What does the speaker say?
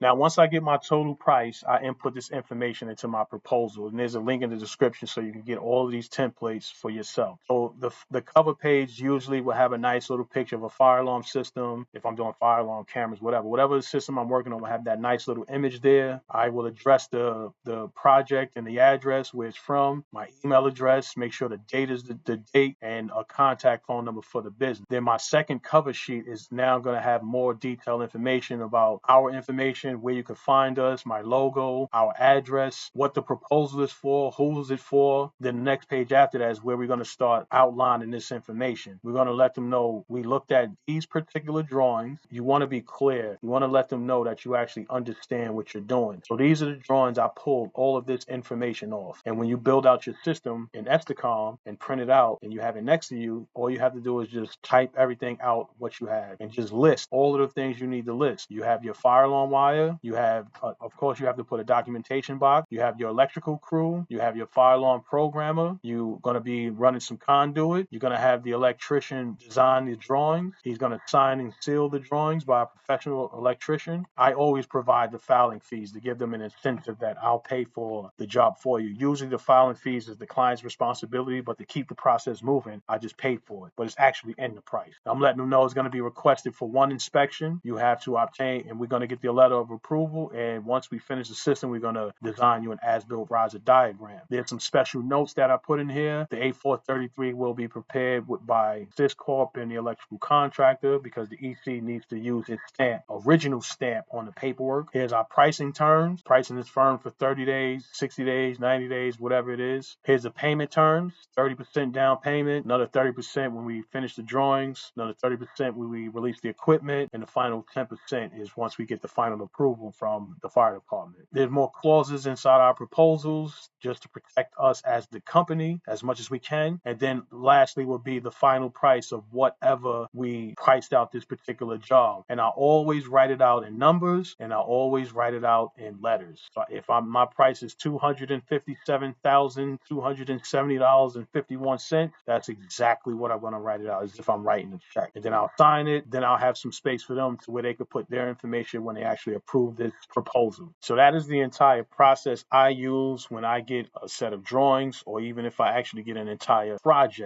Now, once I get my total price, I input this information into my proposal, and there's a link in the description so you can get all of these templates for yourself. So the cover page usually will have a nice little picture of a fire alarm system. If I'm doing fire alarm cameras, whatever the system I'm working on will have that nice little image there. I will address the project and the address where it's from, my email address, make sure the date is the date, and a contact phone number for the business. Then my second cover sheet is now going to have more detailed information about our information, where you can find us, my logo, our address, what the proposal is for, who's it for. Then the next page after that is where we're going to start outlining this information. We're going to let them know we looked at these particular drawings. You want to be clear. You want to let them know that you actually understand what you're doing. So these are the drawings I pulled all of this information off. And when you build out your system in Estacom and print it out and you have it next to you, all you have to do is just type everything out what you have and just list all of the things you need to list. You have your fire alarm wire. You have, of course, you have to put a documentation box. You have your electrical crew. You have your fire alarm programmer. You're going to be running some conduit. You're going to have the electrician design the drawings. He's going to sign and seal the drawings by a professional electrician. I always provide the filing fees to give them an incentive that I'll pay for the job for you. Usually the filing fees is the client's responsibility, but to keep the process moving, I just paid for it. But it's actually in the price. I'm letting them know it's going to be requested for one inspection. You have to obtain, and we're going to get the letter of approval. And once we finish the system, we're going to design you an as-built riser diagram. There's some special notes that I put in here. The A433 will be prepared by Syscorp and the electrical contractor because the EC needs to use its stamp, original stamp on the paperwork. Here's our pricing terms. Pricing is firm for 30 days, 60 days, 90 days, whatever it is. Here's the payment terms, 30% down payment, another 30% when we finish the drawings, another 30% when we release the equipment, and the final 10% is once we get the final approval from the fire department. There's more clauses inside our proposals just to protect us as the company as much as we can. And then lastly will be the final price of whatever we priced out this particular job. And I always write it out in numbers and I always write it out in letters. So if my price is $257,270.51, that's exactly what I'm going to write it out as if I'm writing a check. And then I'll sign it. Then I'll have some space for them to where they could put their information when they actually approve this proposal. So that is the entire process I use when I get a set of drawings, or even if I actually get an entire project.